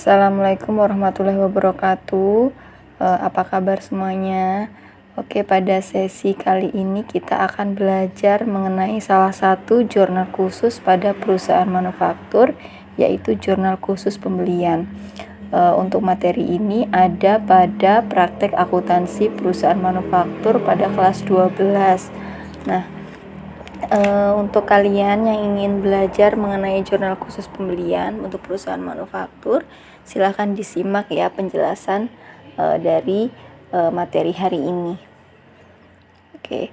Assalamualaikum warahmatullahi wabarakatuh. Apa kabar semuanya? Oke, pada sesi kali ini kita akan belajar mengenai salah satu jurnal khusus pada perusahaan manufaktur, yaitu jurnal khusus pembelian. Untuk materi ini ada pada praktek akuntansi perusahaan manufaktur pada kelas 12. Nah, untuk kalian yang ingin belajar mengenai jurnal khusus pembelian untuk perusahaan manufaktur, silahkan disimak ya penjelasan dari materi hari ini. Oke,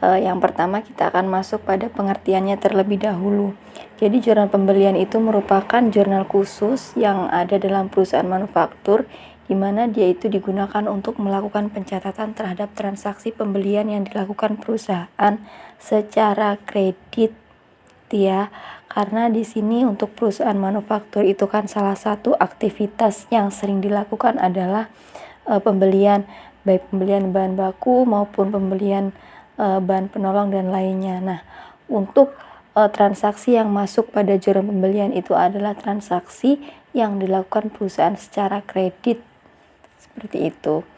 yang pertama kita akan masuk pada pengertiannya terlebih dahulu. Jadi jurnal pembelian itu merupakan jurnal khusus yang ada dalam perusahaan manufaktur, di mana dia itu digunakan untuk melakukan pencatatan terhadap transaksi pembelian yang dilakukan perusahaan secara kredit ya. Karena di sini untuk perusahaan manufaktur itu kan salah satu aktivitas yang sering dilakukan adalah pembelian, baik pembelian bahan baku maupun pembelian bahan penolong dan lainnya. Nah, untuk transaksi yang masuk pada jurnal pembelian itu adalah transaksi yang dilakukan perusahaan secara kredit. Seperti itu.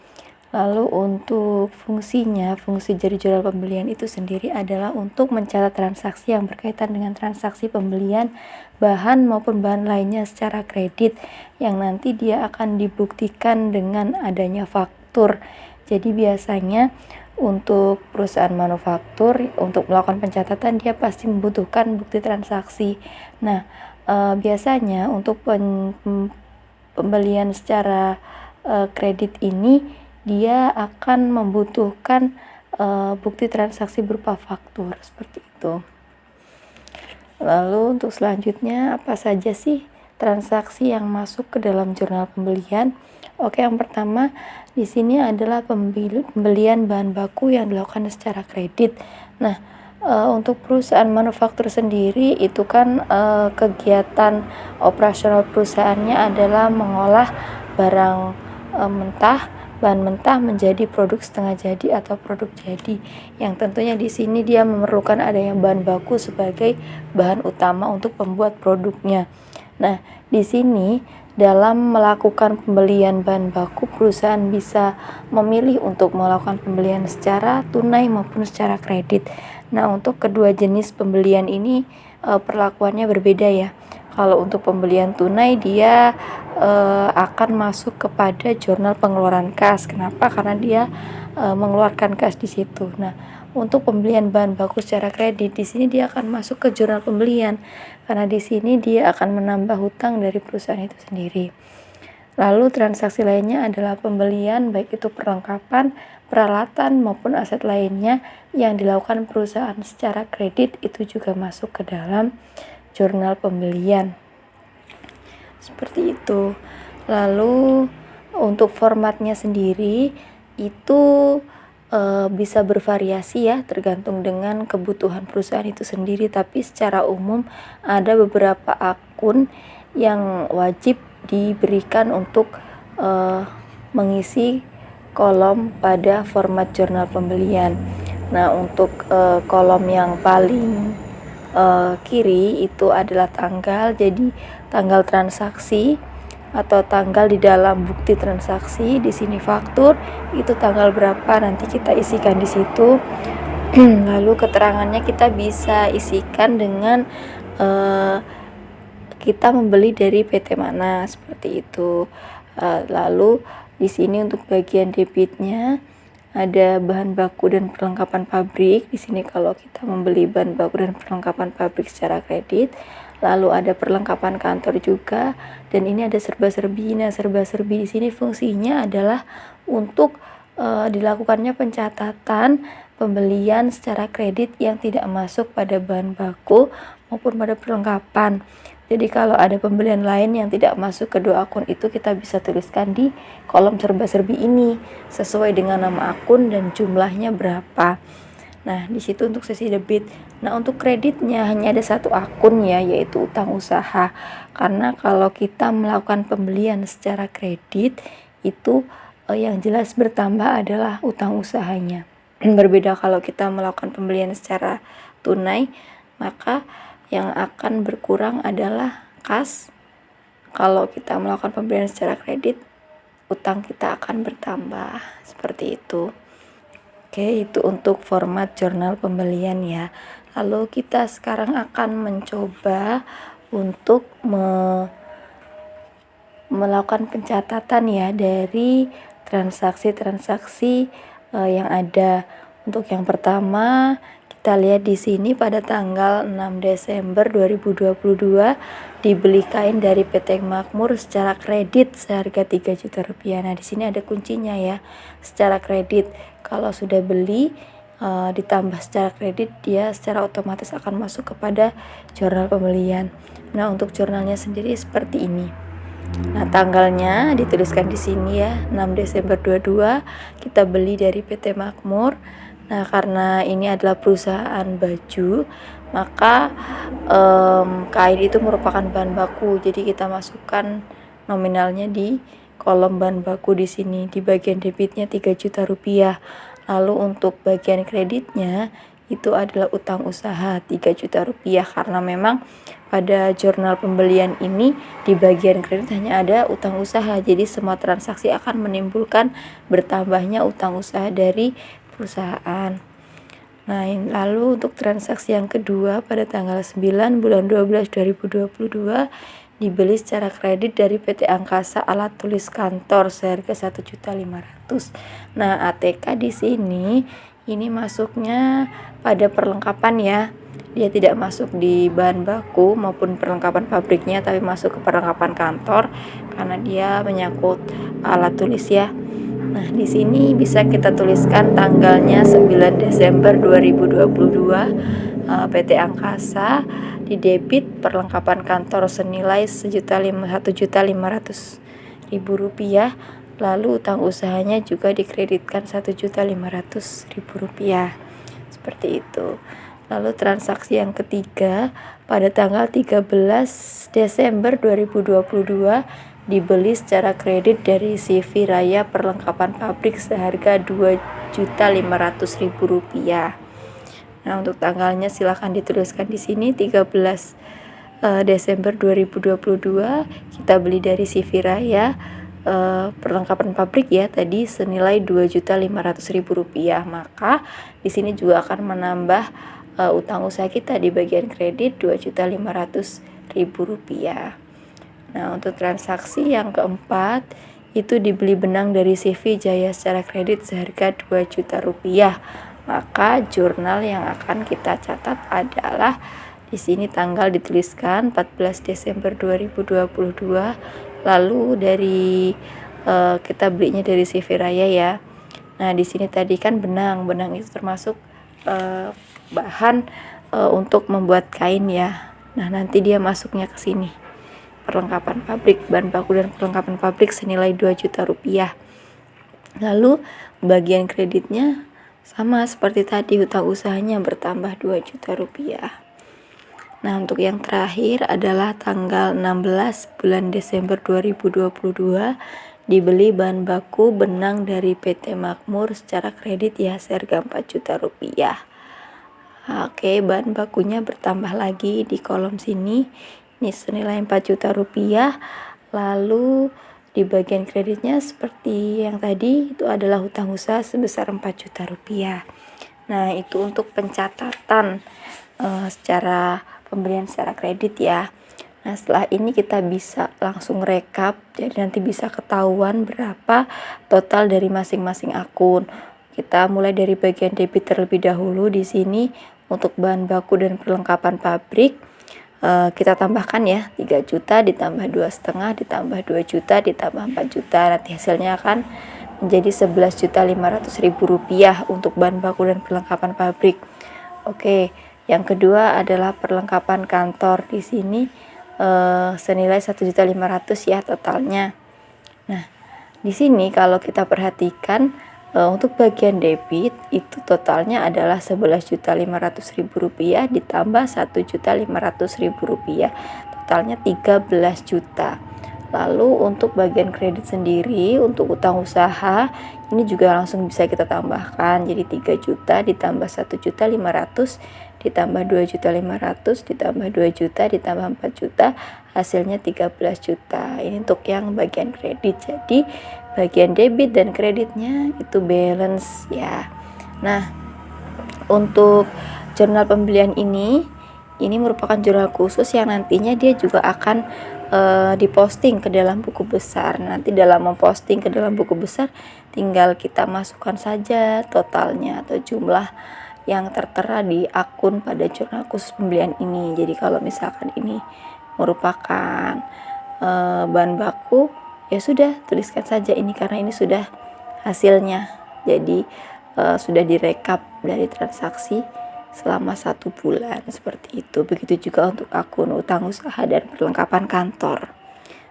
Lalu untuk fungsinya, fungsi dari jurnal pembelian itu sendiri adalah untuk mencatat transaksi yang berkaitan dengan transaksi pembelian bahan maupun bahan lainnya secara kredit, yang nanti dia akan dibuktikan dengan adanya faktur. Jadi biasanya untuk perusahaan manufaktur untuk melakukan pencatatan dia pasti membutuhkan bukti transaksi. Nah, biasanya untuk pembelian secara kredit ini dia akan membutuhkan bukti transaksi berupa faktur seperti itu. Lalu untuk selanjutnya apa saja sih transaksi yang masuk ke dalam jurnal pembelian? Oke, yang pertama di sini adalah pembelian bahan baku yang dilakukan secara kredit. Nah, untuk perusahaan manufaktur sendiri itu kan kegiatan operasional perusahaannya adalah mengolah barang bahan mentah menjadi produk setengah jadi atau produk jadi, yang tentunya di sini dia memerlukan adanya bahan baku sebagai bahan utama untuk membuat produknya. Nah, di sini dalam melakukan pembelian bahan baku, perusahaan bisa memilih untuk melakukan pembelian secara tunai maupun secara kredit. Nah, untuk kedua jenis pembelian ini perlakuannya berbeda ya. Kalau untuk pembelian tunai dia akan masuk kepada jurnal pengeluaran kas. Kenapa? Karena dia mengeluarkan kas di situ. Nah, untuk pembelian bahan baku secara kredit di sini dia akan masuk ke jurnal pembelian karena di sini dia akan menambah hutang dari perusahaan itu sendiri. Lalu transaksi lainnya adalah pembelian baik itu perlengkapan, peralatan maupun aset lainnya yang dilakukan perusahaan secara kredit itu juga masuk ke dalam jurnal pembelian. Seperti itu. Lalu untuk formatnya sendiri itu bisa bervariasi ya, tergantung dengan kebutuhan perusahaan itu sendiri, tapi secara umum ada beberapa akun yang wajib diberikan untuk mengisi kolom pada format jurnal pembelian. Nah, untuk kolom yang paling kiri itu adalah tanggal, jadi tanggal transaksi atau tanggal di dalam bukti transaksi. Di sini faktur itu tanggal berapa nanti kita isikan di situ. Lalu keterangannya kita bisa isikan dengan kita membeli dari PT mana seperti itu. Lalu di sini untuk bagian debitnya ada bahan baku dan perlengkapan pabrik. Di sini kalau kita membeli bahan baku dan perlengkapan pabrik secara kredit. Lalu ada perlengkapan kantor juga, dan ini ada serba-serbi. Nah, serba-serbi di sini fungsinya adalah untuk dilakukannya pencatatan pembelian secara kredit yang tidak masuk pada bahan baku maupun pada perlengkapan. Jadi kalau ada pembelian lain yang tidak masuk kedua akun itu kita bisa tuliskan di kolom serba-serbi ini sesuai dengan nama akun dan jumlahnya berapa. Nah, di situ untuk sesi debit. Nah, untuk kreditnya hanya ada satu akun ya, yaitu utang usaha. Karena kalau kita melakukan pembelian secara kredit, itu yang jelas bertambah adalah utang usahanya. Berbeda kalau kita melakukan pembelian secara tunai, maka yang akan berkurang adalah kas kalau kita melakukan pembelian secara kredit, utang kita akan bertambah. Seperti itu. Oke, itu untuk format jurnal pembelian ya. Lalu kita sekarang akan mencoba untuk melakukan pencatatan ya dari transaksi-transaksi yang ada. Untuk yang pertama, kita lihat di sini pada tanggal 6 Desember 2022 dibeli kain dari PT Makmur secara kredit seharga 3 juta rupiah. Nah, di sini ada kuncinya ya. Secara kredit. Kalau sudah beli ditambah secara kredit, dia secara otomatis akan masuk kepada jurnal pembelian. Nah, untuk jurnalnya sendiri seperti ini. Nah, tanggalnya dituliskan di sini ya, 6 Desember 22 kita beli dari PT Makmur. Nah, karena ini adalah perusahaan baju, maka kain itu merupakan bahan baku. Jadi kita masukkan nominalnya di kolom bahan baku di sini. Di bagian debitnya 3 juta rupiah. Lalu untuk bagian kreditnya itu adalah utang usaha 3 juta rupiah, karena memang pada jurnal pembelian ini di bagian kredit hanya ada utang usaha, jadi semua transaksi akan menimbulkan bertambahnya utang usaha dari perusahaan. Nah, lalu untuk transaksi yang kedua pada tanggal 9 bulan 12 2022 dibeli secara kredit dari PT Angkasa Alat Tulis Kantor seharga 1.500.000. Nah, ATK di sini ini masuknya pada perlengkapan ya. Dia tidak masuk di bahan baku maupun perlengkapan pabriknya, tapi masuk ke perlengkapan kantor karena dia menyangkut alat tulis ya. Nah, di sini bisa kita tuliskan tanggalnya 9 Desember 2022 PT Angkasa di debit perlengkapan kantor senilai 1.500.000 rupiah. Lalu utang usahanya juga dikreditkan 1.500.000 rupiah. Seperti itu. Lalu transaksi yang ketiga pada tanggal 13 Desember 2022 dibeli secara kredit dari CV Raya perlengkapan pabrik seharga 2.500.000 rupiah. Nah, untuk tanggalnya silahkan dituliskan di sini 13 Desember 2022 kita beli dari CV Raya perlengkapan pabrik ya tadi senilai 2.500.000 rupiah. Maka di sini juga akan menambah utang usaha kita di bagian kredit 2.500.000 rupiah. Nah, untuk transaksi yang keempat itu dibeli benang dari CV Jaya secara kredit seharga 2 juta rupiah. Maka jurnal yang akan kita catat adalah di sini tanggal dituliskan 14 Desember 2022. Lalu dari kita belinya dari CV Raya ya. Nah, di sini tadi kan benang itu termasuk bahan untuk membuat kain ya. Nah, nanti dia masuknya ke sini. Perlengkapan pabrik, bahan baku dan perlengkapan pabrik senilai 2 juta rupiah. Lalu bagian kreditnya sama seperti tadi, utang usahanya bertambah 2 juta rupiah. Nah, untuk yang terakhir adalah tanggal 16 bulan Desember 2022 dibeli bahan baku benang dari PT Makmur secara kredit ya seharga 4 juta rupiah. Oke, bahan bakunya bertambah lagi di kolom sini. Ini senilai 4 juta rupiah. Lalu di bagian kreditnya seperti yang tadi itu adalah hutang usaha sebesar 4 juta rupiah. Nah, itu untuk pencatatan secara pembelian secara kredit ya. Nah, setelah ini kita bisa langsung rekap, jadi nanti bisa ketahuan berapa total dari masing-masing akun. Kita mulai dari bagian debit terlebih dahulu. Di sini untuk bahan baku dan perlengkapan pabrik kita tambahkan ya 3 juta ditambah 2,5 ditambah 2 juta ditambah 4 juta. Nanti hasilnya akan menjadi 11.500.000 rupiah untuk bahan baku dan perlengkapan pabrik. Oke, yang kedua adalah perlengkapan kantor. Di sini senilai 1.500.000 ya totalnya. Nah, di sini kalau kita perhatikan untuk bagian debit itu totalnya adalah 11.500.000 rupiah ditambah 1.500.000 rupiah, totalnya 13 juta. Lalu untuk bagian kredit sendiri untuk utang usaha ini juga langsung bisa kita tambahkan, jadi 3 juta ditambah 1.500.000 ditambah 2.500.000 ditambah 2 juta ditambah 4 juta, hasilnya 13 juta. Ini untuk yang bagian kredit. Jadi bagian debit dan kreditnya itu balance ya. Nah, untuk jurnal pembelian ini merupakan jurnal khusus yang nantinya dia juga akan diposting ke dalam buku besar. Nanti dalam memposting ke dalam buku besar tinggal kita masukkan saja totalnya atau jumlah yang tertera di akun pada jurnal khusus pembelian ini. Jadi kalau misalkan ini merupakan bahan baku, ya sudah tuliskan saja ini karena ini sudah hasilnya. Jadi sudah direkap dari transaksi selama 1 bulan, seperti itu. Begitu juga untuk akun utang usaha dan perlengkapan kantor,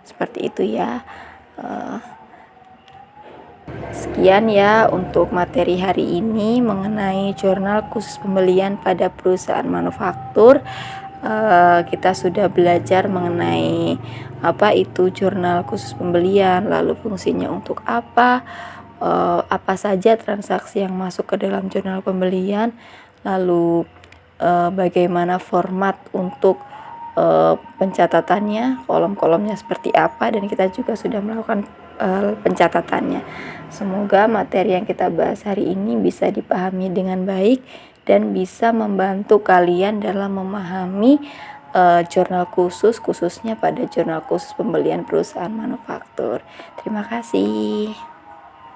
seperti itu ya. Sekian ya untuk materi hari ini mengenai jurnal khusus pembelian pada perusahaan manufaktur. Kita sudah belajar mengenai apa itu jurnal khusus pembelian, lalu fungsinya untuk apa saja transaksi yang masuk ke dalam jurnal pembelian, lalu bagaimana format untuk pencatatannya, kolom-kolomnya seperti apa, dan kita juga sudah melakukan pencatatannya. Semoga materi yang kita bahas hari ini bisa dipahami dengan baik dan bisa membantu kalian dalam memahami jurnal khususnya pada jurnal khusus pembelian perusahaan manufaktur. Terima kasih.